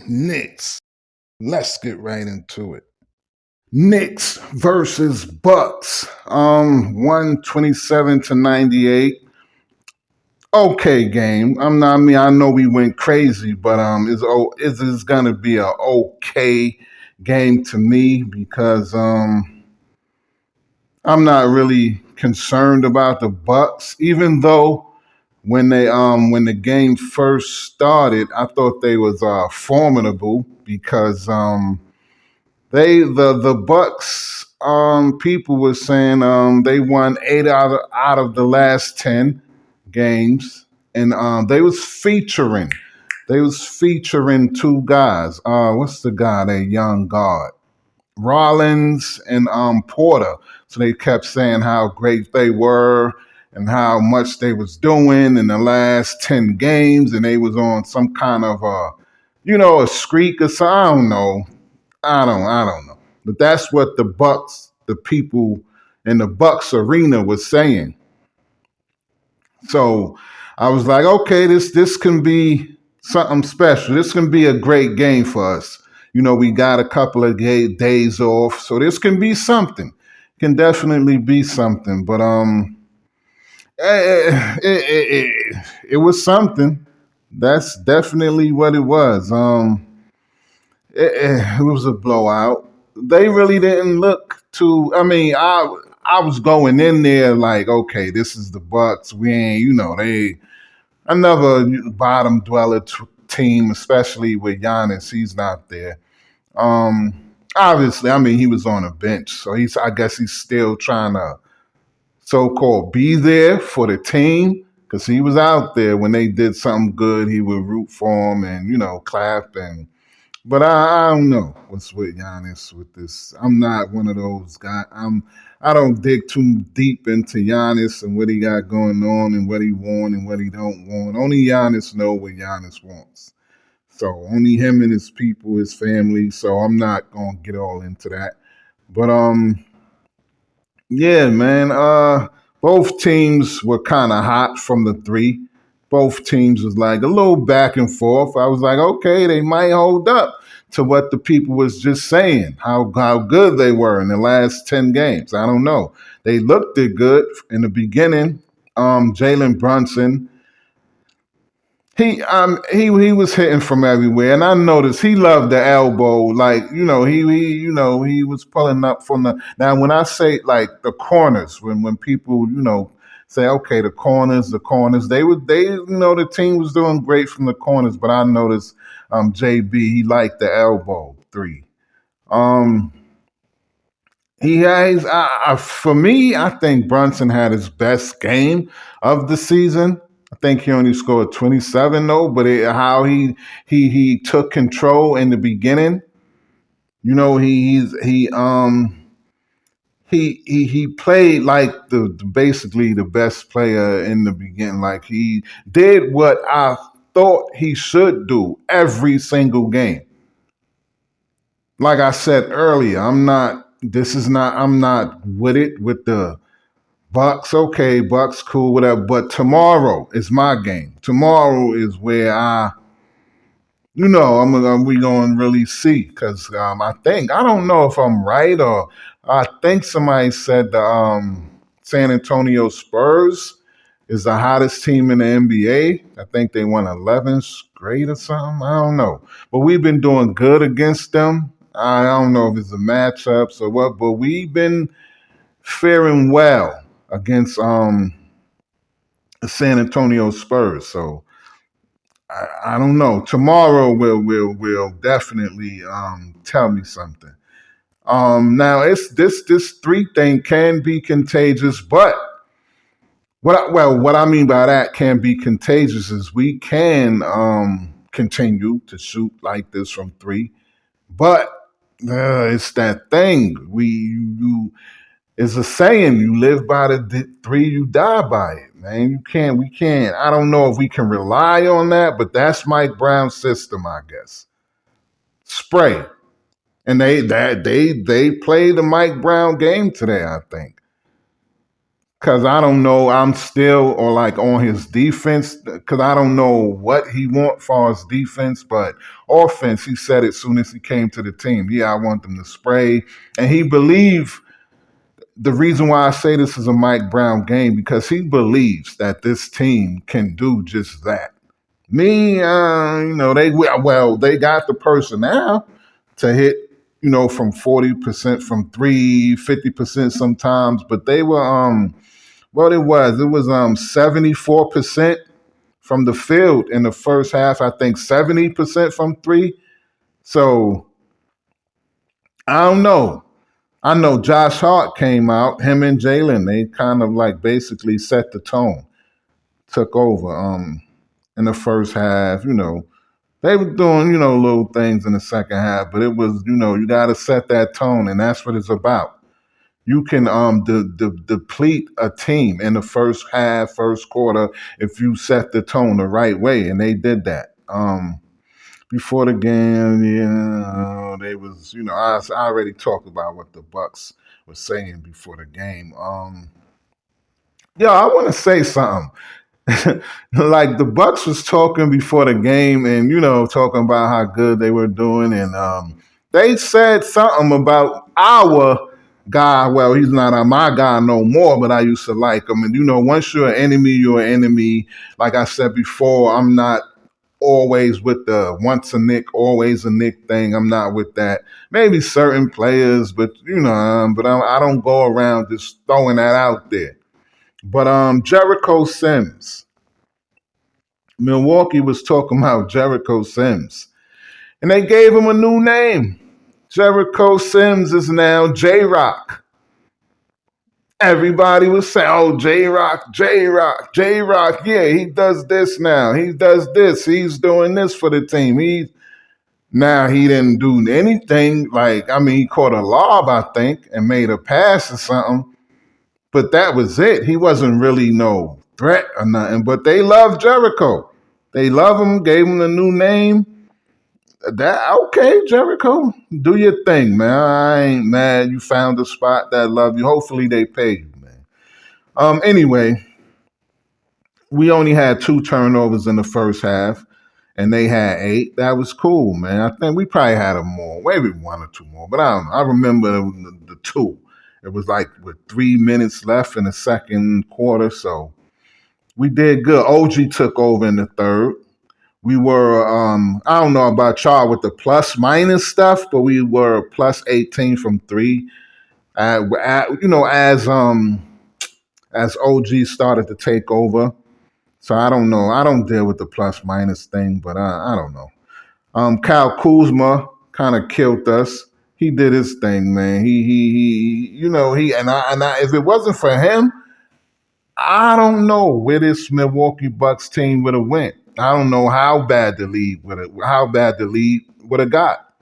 Knicks. Let's get right into it. Knicks versus Bucks. 127-98. Okay, game. I know we went crazy, but it's gonna be a okay game to me because I'm not really concerned about the Bucks, even though when the game first started, I thought they was formidable because the Bucks people were saying they won eight out of the last 10 games, and they was featuring two guys. What's the guy? That young guard, Rollins and Porter. So they kept saying how great they were and how much they was doing in the last 10 games, and they was on some kind of a streak or so. I don't know. I don't know. But that's what the Bucks, the people in the Bucks arena was saying. So I was like, okay, this can be something special. This can be a great game for us. We got a couple of days off, so this can be something. Can definitely be something. But it was something. That's definitely what it was. It was a blowout. They really didn't look to. I was going in there like, okay, this is the Bucks. We ain't, they another bottom dweller team, especially with Giannis. He's not there. Um, Obviously, he was on a bench, so I guess he's still trying to so-called be there for the team because he was out there when they did something good. He would root for them and clap and. But I don't know what's with Giannis with this. I'm not one of those guys. I don't dig too deep into Giannis and what he got going on and what he want and what he don't want. Only Giannis know what Giannis wants. So only him and his people, his family. So I'm not gonna get all into that. But yeah, man. Both teams were kind of hot from the three. Both teams was like a little back and forth. I was like, okay, they might hold up to what the people was just saying, how good they were in the last 10 games. I don't know. They looked it good in the beginning. Jalen Brunson, he was hitting from everywhere, and I noticed he loved the elbow. Like he was pulling up from the. Now when I say like the corners, when people say okay the corners, the team was doing great from the corners, but I noticed JB he liked the elbow three. Um, he has, for me, I think Brunson had his best game of the season. I think he only scored 27 though, but how he took control in the beginning. He played like basically the best player in the beginning. Like he did what I thought he should do every single game. Like I said earlier, I'm not with it with the Bucks. Okay, Bucks, cool, whatever. But tomorrow is my game. Tomorrow is where we going to really see. Because I don't know if I'm right or I think somebody said the San Antonio Spurs is the hottest team in the NBA. I think they won 11 straight or something. I don't know. But we've been doing good against them. I don't know if it's the matchups or what, but we've been faring well against the San Antonio Spurs. So I don't know. Tomorrow will definitely tell me something. Now it's this three thing can be contagious, but what I mean by that can be contagious is we can continue to shoot like this from three, but it's that thing it's a saying, you live by the three, you die by it, man. We can't. I don't know if we can rely on that, but that's Mike Brown's system, I guess. Spray, and they played the Mike Brown game today, I think. Cause I don't know, I'm still or like on his defense. Cause I don't know what he want far as defense, but offense, he said it as soon as he came to the team. Yeah, I want them to spray, and he believed. The reason why I say this is a Mike Brown game because he believes that this team can do just that. Me, they got the personnel to hit, from 40% from three, 50% sometimes, but they were it was 74% from the field in the first half. I think 70% from three. So I don't know. I know Josh Hart came out, him and Jalen, they kind of like basically set the tone, took over in the first half, They were doing, little things in the second half, but it was, you got to set that tone, and that's what it's about. You can deplete a team in the first half, first quarter, if you set the tone the right way, and they did that. Before the game, yeah, they was, I already talked about what the Bucks was saying before the game. Yeah, I want to say something. Like the Bucks was talking before the game, and talking about how good they were doing, and they said something about our guy. Well, he's not my guy no more, but I used to like him. And once you're an enemy, you're an enemy. Like I said before, I'm not always with the once a Nick, always a Nick thing. I'm not with that. Maybe certain players, but I don't go around just throwing that out there. But Jericho Sims, Milwaukee was talking about Jericho Sims, and they gave him a new name. Jericho Sims is now J Rock. Everybody was saying, "Oh, J Rock, J Rock, J Rock. Yeah, he does this now. He does this. He's doing this for the team. He didn't do anything. Like, I mean, he caught a lob, I think, and made a pass or something. But that was it. He wasn't really no threat or nothing. But they love Jericho. They love him, gave him a new name. That okay, Jericho. Do your thing, man. I ain't mad. You found a spot that love you. Hopefully they pay you, man. Anyway, we only had 2 turnovers in the first half, and they had 8. That was cool, man. I think we probably had a more, maybe 1 or 2 more, but I don't know. I remember the 2. It was like with 3 minutes left in the second quarter, so we did good. OG took over in the third. We were, I don't know about y'all with the plus minus stuff, but we were plus 18 from three. As OG started to take over. So I don't know. I don't deal with the plus minus thing, but I don't know. Kyle Kuzma kind of killed us. He did his thing, man. If it wasn't for him, I don't know where this Milwaukee Bucks team would have went. I don't know how bad the lead would have got.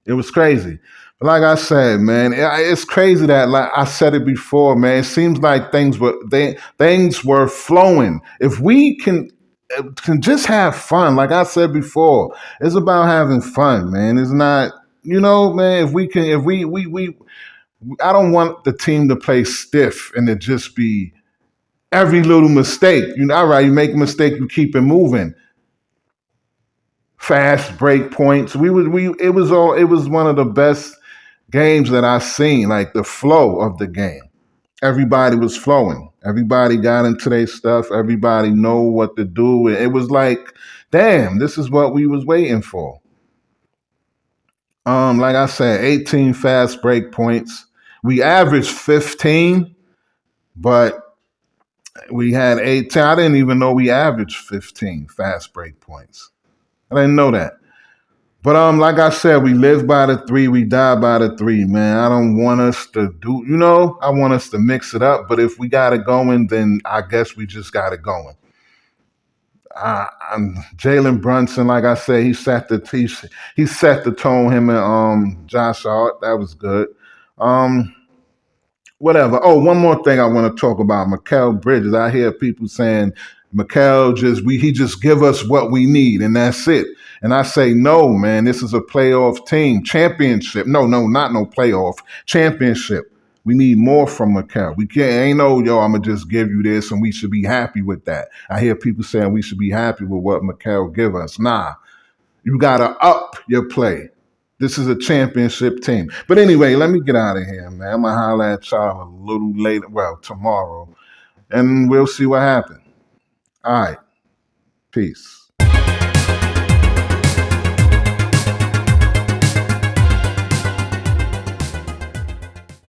It was crazy. But like I said, man, it's crazy that, like I said it before, man. It seems like things were flowing. If we can just have fun, like I said before, it's about having fun, man. It's not, man. If we can, if we I don't want the team to play stiff and to just be every little mistake. All right, you make a mistake, you keep it moving. Fast break points. It was one of the best games that I seen, like the flow of the game. Everybody was flowing. Everybody got into their stuff. Everybody know what to do. It was like, damn, this is what we was waiting for. Like I said, 18 fast break points. We averaged 15, but we had 18. I didn't even know we averaged 15 fast break points. I didn't know that. But like I said, we live by the 3, we die by the 3, man. I don't want us to I want us to mix it up. But if we got it going, then I guess we just got it going. Jalen Brunson, like I said, he set the tone. Him and Josh Hart, that was good. Whatever. Oh, one more thing I want to talk about. Mikal Bridges. I hear people saying Mikal he just give us what we need and that's it. And I say, no, man, this is a playoff team. Championship. No, not no playoff. Championship. We need more from Mikal. We can't, ain't no, yo, I'm going to just give you this and we should be happy with that. I hear people saying we should be happy with what Mikal give us. Nah, you got to up your play. This is a championship team. But anyway, let me get out of here, man. I'm going to holler at y'all a little later, well, tomorrow, and we'll see what happens. All right. Peace.